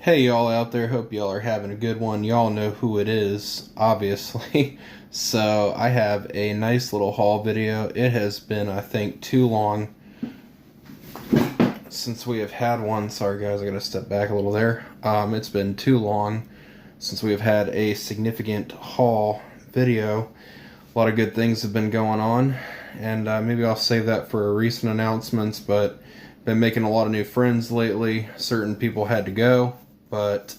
Hey y'all out there, hope y'all are having a good one. Y'all know who it is, obviously. So I have a nice little haul video. It has been, I think, too long since we have had one. Sorry guys, I gotta step back a little there. It's been too long since we have had a significant haul video. A lot of good things have been going on, and maybe I'll save that for recent announcements, but been making a lot of new friends lately. Certain people had to go, but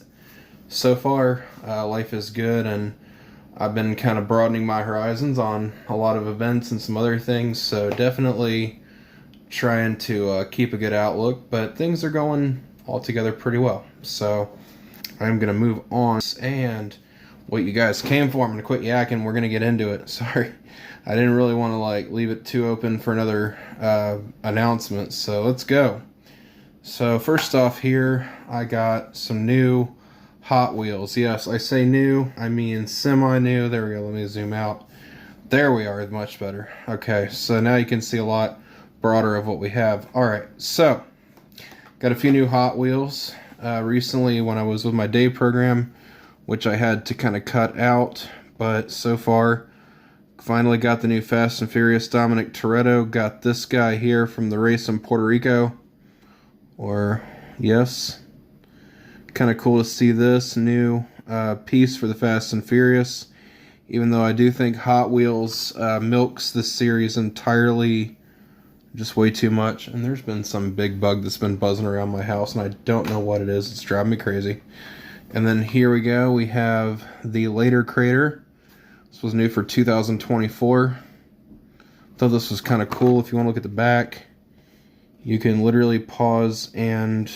so far life is good, and I've been kind of broadening my horizons on a lot of events and some other things, so definitely trying to keep a good outlook, but things are going altogether pretty well. So I'm going to move on, and what you guys came for, I'm going to quit yakking, we're going to get into it. Sorry, I didn't really want to leave it too open for another announcement, so let's go. So first off here, I got some new Hot Wheels. Yes, I say new, I mean semi-new. There we go, let me zoom out. There we are, much better. Okay, so now you can see a lot broader of what we have. Alright, so got a few new Hot Wheels. Recently when I was with my day program, which I had to kind of cut out, but so far finally got the new Fast and Furious Dominic Toretto. Got this guy here from the race in Puerto Rico. Or, yes, kind of cool to see this new piece for the Fast and Furious, even though I do think Hot Wheels milks this series entirely just way too much. And there's been some big bug that's been buzzing around my house, and I don't know what it is. It's driving me crazy. And then here we go, we have the Later Crater. This was new for 2024. Thought this was kind of cool. If you want to look at the back, you can literally pause and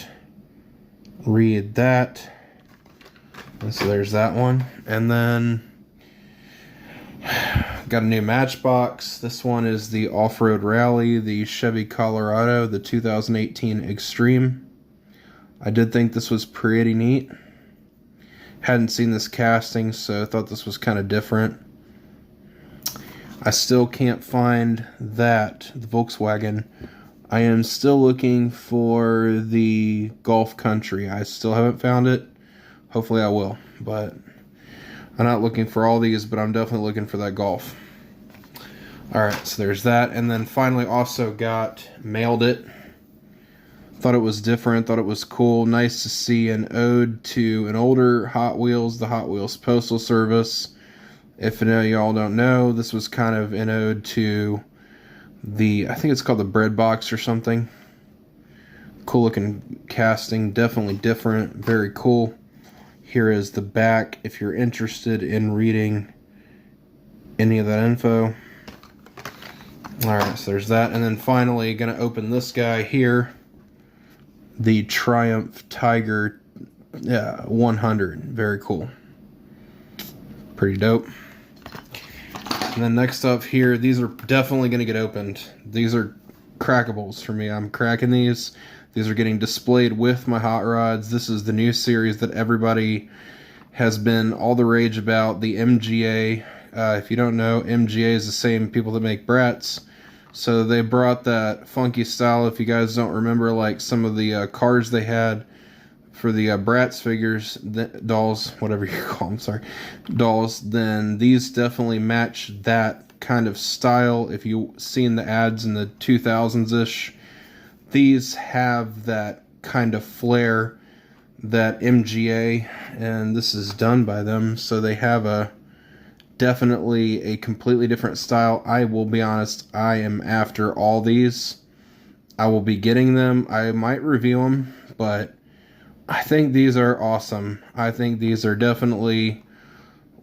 read that. And so there's that one. And then got a new Matchbox. This one is the Off-Road Rally, the Chevy Colorado, the 2018 Extreme. I did think this was pretty neat. Hadn't seen this casting, so I thought this was kind of different. I still can't find that, the Volkswagen. I am still looking for the Golf Country. I still haven't found it. Hopefully I will, but I'm not looking for all these, but I'm definitely looking for that Golf. Alright, so there's that. And then finally also mailed it. Thought it was different, thought it was cool. Nice to see an ode to an older Hot Wheels, the Hot Wheels Postal Service. If any of y'all don't know, this was kind of an ode to I think it's called the Bread Box or something. Cool looking casting, definitely different, very cool. Here is the back if you're interested in reading any of that info. Alright, so there's that. And then finally, gonna open this guy here. The Triumph Tiger 100. Very cool. Pretty dope. And then next up here, these are definitely going to get opened. These are crackables for me. I'm cracking these. These are getting displayed with my hot rods. This is the new series that everybody has been all the rage about, the MGA. If you don't know, MGA is the same people that make Bratz. So they brought that funky style. If you guys don't remember, like some of the cars they had for the Bratz figures, dolls, whatever you call them, sorry, dolls, then these definitely match that kind of style. If you've seen the ads in the 2000s-ish, these have that kind of flair, that MGA, and this is done by them, so they have definitely a completely different style. I will be honest, I am after all these. I will be getting them. I might review them, but I think these are awesome. I think these are definitely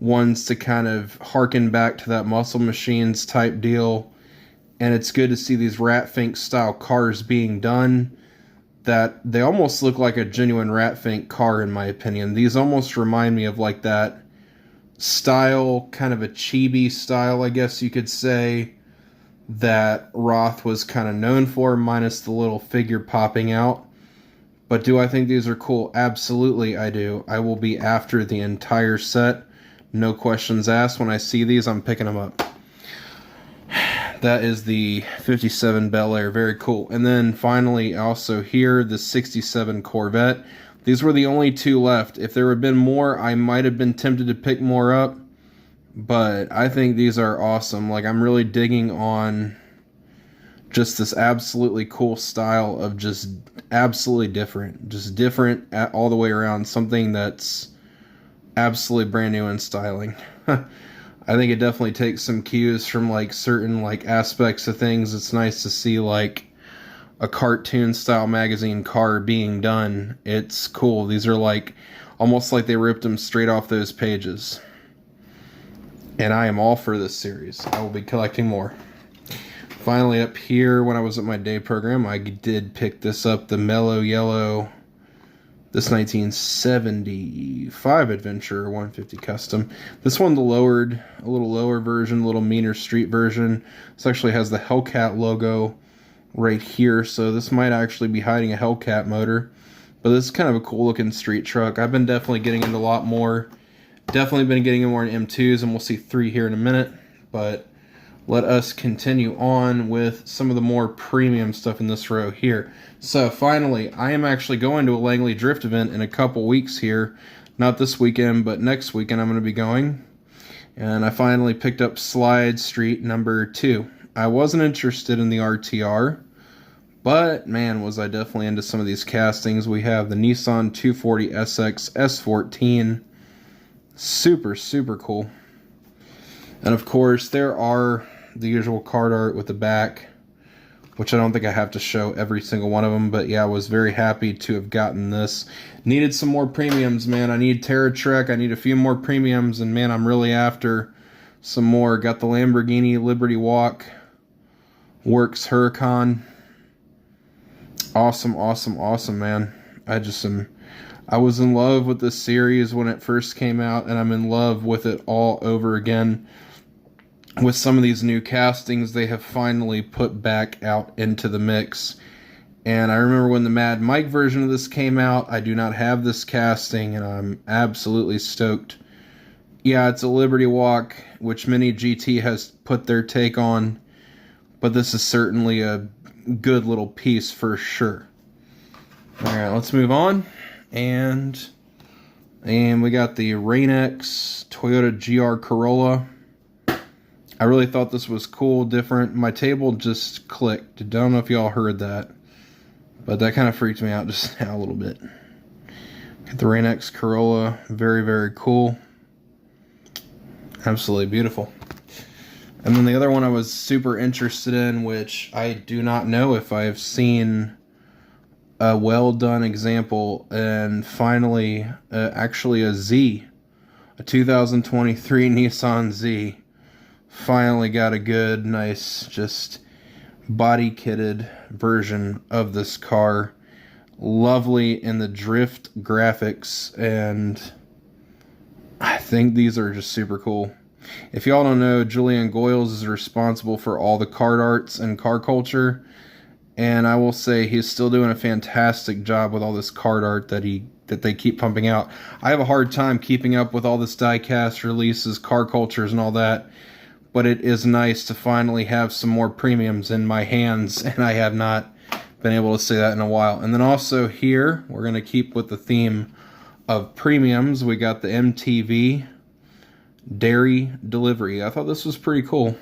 ones to kind of harken back to that Muscle Machines type deal. And it's good to see these Ratfink style cars being done, that they almost look like a genuine Ratfink car in my opinion. These almost remind me of like that style, kind of a chibi style, I guess you could say, that Roth was kind of known for, minus the little figure popping out. But do I think these are cool? Absolutely I do. I will be after the entire set. No questions asked. When I see these, I'm picking them up. That is the 57 Bel Air. Very cool. And then finally also here, the 67 Corvette. These were the only two left. If there had been more, I might have been tempted to pick more up. But I think these are awesome. Like, I'm really digging on just this absolutely cool style of just absolutely different. Just different all the way around. Something that's absolutely brand new in styling. I think it definitely takes some cues from like certain like aspects of things. It's nice to see like a cartoon style magazine car being done. It's cool. These are like almost like they ripped them straight off those pages. And I am all for this series. I will be collecting more. Finally, up here, when I was at my day program, I did pick this up, the Mellow Yellow, this 1975 Adventure 150 Custom. This one, a little lower version, a little meaner street version. This actually has the Hellcat logo right here, so this might actually be hiding a Hellcat motor. But this is kind of a cool looking street truck. I've been definitely getting into a lot more. Definitely been getting in more in M2s, and we'll see 3 here in a minute. But let us continue on with some of the more premium stuff in this row here. So finally, I am actually going to a Langley Drift event in a couple weeks here. Not this weekend, but next weekend I'm going to be going. And I finally picked up Slide Street number 2. I wasn't interested in the RTR, but man, was I definitely into some of these castings. We have the Nissan 240 SX S14. Super, super cool. And of course, there are the usual card art with the back, which I don't think I have to show every single one of them. But yeah, I was very happy to have gotten this. Needed some more premiums, man. I need Terra Trek. I need a few more premiums. And man, I'm really after some more. Got the Lamborghini Liberty Walk. Works Huracan. Awesome, awesome, awesome, man. I was in love with this series when it first came out, and I'm in love with it all over again. With some of these new castings they have finally put back out into the mix. And I remember when the Mad Mike version of this came out, I do not have this casting, and I'm absolutely stoked. Yeah, it's a Liberty Walk, which Mini GT has put their take on, but this is certainly a good little piece for sure. Alright, let's move on. And we got the Rain-X Toyota GR Corolla. I really thought this was cool, different. My table just clicked. I don't know if y'all heard that, but that kind of freaked me out just now a little bit. Got the Rain-X Corolla. Very, very cool. Absolutely beautiful. And then the other one I was super interested in, which I do not know if I've seen a well done example, and finally actually a Z, a 2023 Nissan Z. Finally got a good, nice, just body kitted version of this car. Lovely in the drift graphics, and I think these are just super cool. If y'all don't know, Julian Goyles is responsible for all the card arts and car culture. And I will say he's still doing a fantastic job with all this card art that they keep pumping out. I have a hard time keeping up with all this die-cast releases, car cultures, and all that. But it is nice to finally have some more premiums in my hands, and I have not been able to say that in a while. And then also here, we're going to keep with the theme of premiums. We got the MTV Dairy Delivery. I thought this was pretty cool.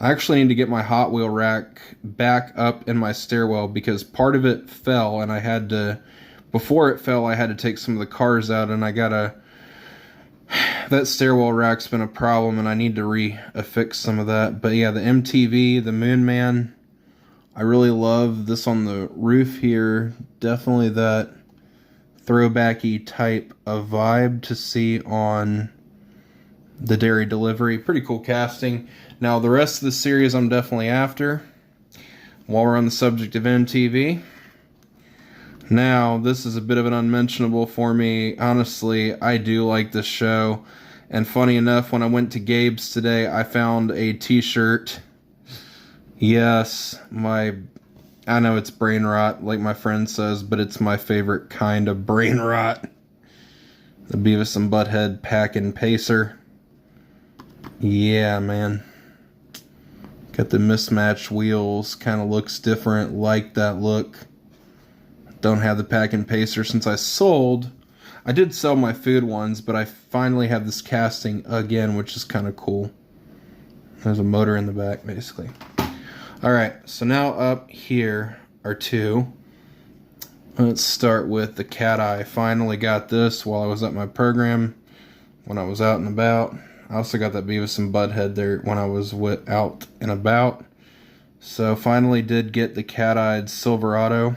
I actually need to get my Hot Wheel rack back up in my stairwell because part of it fell, and I had to, before it fell, I had to take some of the cars out, and that stairwell rack's been a problem, and I need to affix some of that. But yeah, the MTV, the Moon Man, I really love this on the roof here. Definitely that throwbacky type of vibe to see on the Dairy Delivery. Pretty cool casting. Now, the rest of the series I'm definitely after. While we're on the subject of MTV. Now, this is a bit of an unmentionable for me. Honestly, I do like this show. And funny enough, when I went to Gabe's today, I found a t-shirt. Yes, I know it's brain rot, like my friend says, but it's my favorite kind of brain rot. The Beavis and Butthead Pack-In Pacer. Yeah, man. Got the mismatched wheels. Kind of looks different. Like that look. Don't have the pack and pacer since I did sell my food ones, but I finally have this casting again, which is kind of cool. There's a motor in the back, basically. Alright, so now up here are two. Let's start with the cat eye. Finally got this while I was at my program, when I was out and about. I also got that Beavis and Butthead there when I was out and about. So finally did get the cat-eyed Silverado.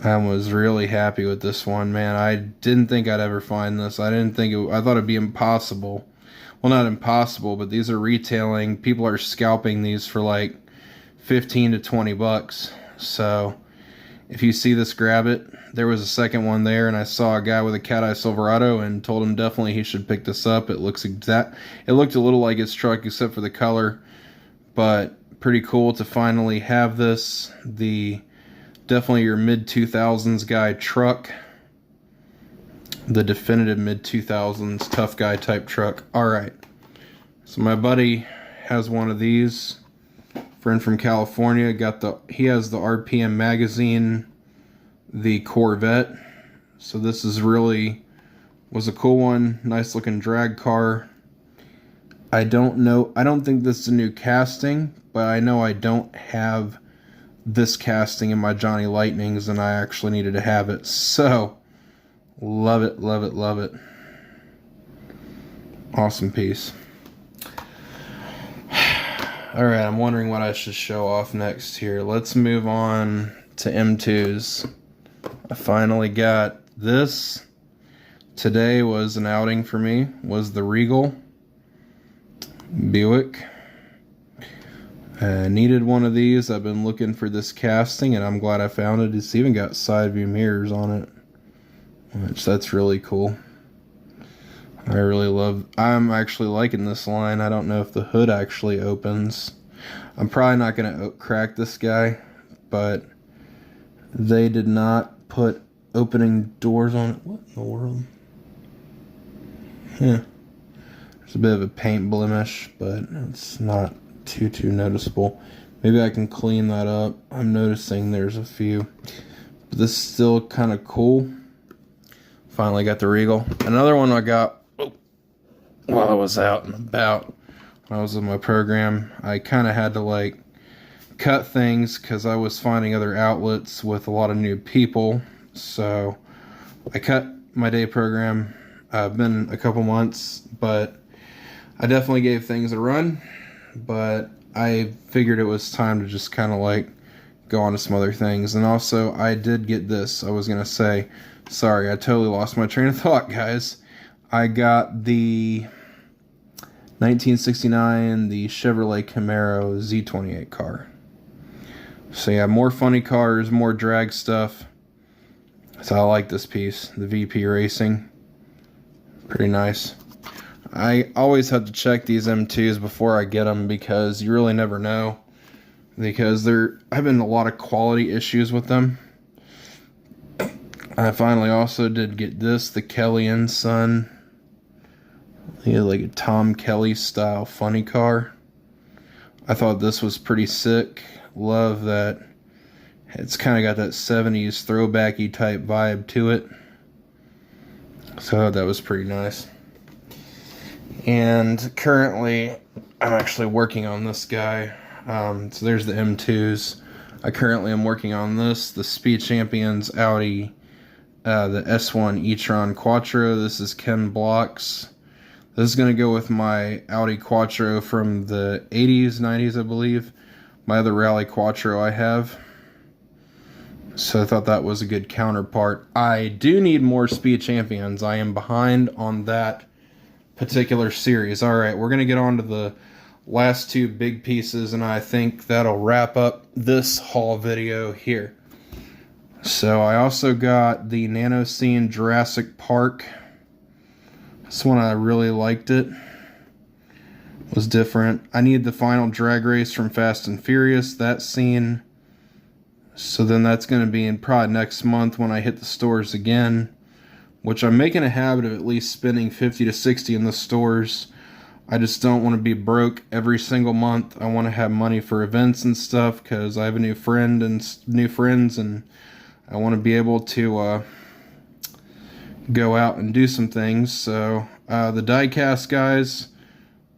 I was really happy with this one, man. I didn't think I'd ever find this. I thought it'd be impossible. Well, not impossible, but these are retailing. People are scalping these for like 15 to 20 bucks. So if you see this, grab it. There was a second one there, and I saw a guy with a cat-eye Silverado and told him definitely he should pick this up. It looked a little like his truck except for the color, but pretty cool to finally have this. Definitely your mid-2000s guy truck. The definitive mid-2000s tough guy type truck. Alright. So my buddy has one of these. Friend from California. He has the RPM magazine, the Corvette. So this was a cool one. Nice looking drag car. I don't think this is a new casting, but I know I don't have this casting in my Johnny Lightnings, and I actually needed to have it. So, love it, love it, love it. Awesome piece. Alright, I'm wondering what I should show off next here. Let's move on to M2s. I finally got this. Today was an outing for me, was the Regal Buick. I needed one of these. I've been looking for this casting, and I'm glad I found it. It's even got side view mirrors on it, which that's really cool. I'm actually liking this line. I don't know if the hood actually opens. I'm probably not going to crack this guy, but they did not put opening doors on it. What in the world? Yeah. There's a bit of a paint blemish, but it's not too noticeable. Maybe I can clean that up. I'm noticing there's a few, but this is still kind of cool. Finally got the Regal. Another one I got while I was out and about when I was in my program. I kind of had to like cut things because I was finding other outlets with a lot of new people, so I cut my day program. Been a couple months, but I definitely gave things a run. But I figured it was time to just kind of like go on to some other things. And also, I did get this. I was going to say, sorry, I totally lost my train of thought, guys. I got the 1969, the Chevrolet Camaro Z28 car. So yeah, more funny cars, more drag stuff. So I like this piece, the VP Racing. Pretty nice. I always have to check these M2s before I get them because you really never know. Because I've been a lot of quality issues with them. I finally also did get this, the Kelly and Son. Yeah, like a Tom Kelly style funny car. I thought this was pretty sick. Love that it's kind of got that 70s throwbacky type vibe to it. So I thought that was pretty nice. And currently, I'm actually working on this guy. So there's the M2s. I currently am working on this, the Speed Champions Audi, the S1 e-tron Quattro. This is Ken Block's. This is going to go with my Audi Quattro from the 80s, 90s, I believe. My other Rally Quattro I have. So I thought that was a good counterpart. I do need more Speed Champions. I am behind on that particular series. Alright, we're going to get on to the last two big pieces, and I think that'll wrap up this haul video here. So I also got the Nano Scene Jurassic Park. This one I really liked it. It was different. I need the final drag race from Fast and Furious, that scene. So then that's going to be in probably next month when I hit the stores again, which I'm making a habit of at least spending 50 to 60 in the stores I just don't want to be broke every single month. I want to have money for events and stuff because I have a new friend and new friends, and I want to be able to go out and do some things. So the diecast, guys,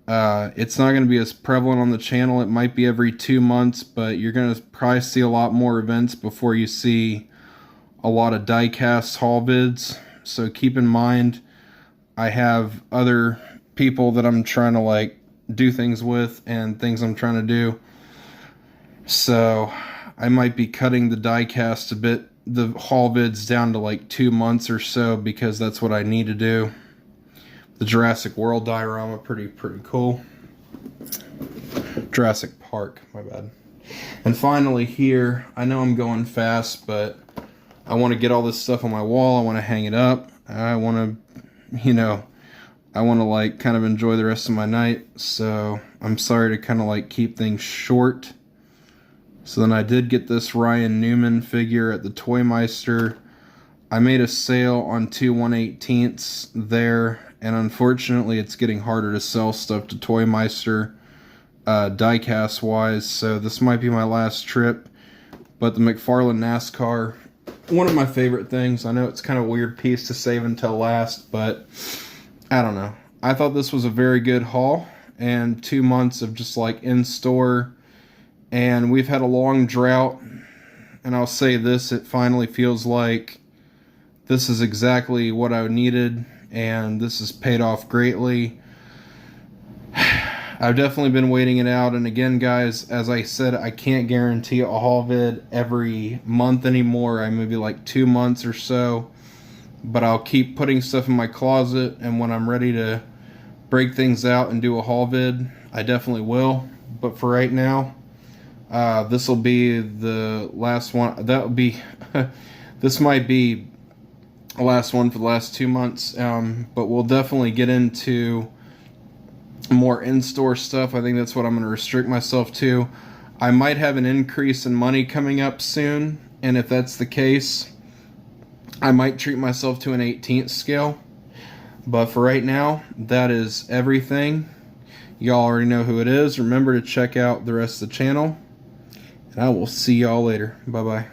it's not going to be as prevalent on the channel. It might be every 2 months, but you're going to probably see a lot more events before you see a lot of diecast haul vids. So keep in mind, I have other people that I'm trying to like do things with and things I'm trying to do. So I might be cutting the diecast a bit, the haul vids down to like 2 months or so, because that's what I need to do. The Jurassic World diorama, pretty cool. Jurassic Park, my bad. And finally here, I know I'm going fast, but I want to get all this stuff on my wall. I want to hang it up. I want to, you know, I want to like kind of enjoy the rest of my night. So I'm sorry to kind of like keep things short. So then I did get this Ryan Newman figure at the Toy Meister. I made a sale on 2 1/18ths there, and unfortunately it's getting harder to sell stuff to Toy Meister diecast wise, so this might be my last trip. But the McFarlane NASCAR, one of my favorite things. I know it's kind of a weird piece to save until last, but I don't know. I thought this was a very good haul, and 2 months of just like in store, and we've had a long drought, and I'll say this, it finally feels like this is exactly what I needed, and this has paid off greatly. I've definitely been waiting it out, and again, guys, as I said, I can't guarantee a haul vid every month anymore. I maybe like 2 months or so, but I'll keep putting stuff in my closet, and when I'm ready to break things out and do a haul vid, I definitely will. But for right now, this will be the last one. That will be this might be the last one for the last 2 months, but we'll definitely get into more in-store stuff. I think that's what I'm going to restrict myself to. I might have an increase in money coming up soon, and if that's the case, I might treat myself to an 18th scale. But for right now, that is everything. Y'all already know who it is. Remember to check out the rest of the channel, and I will see y'all later. Bye-bye.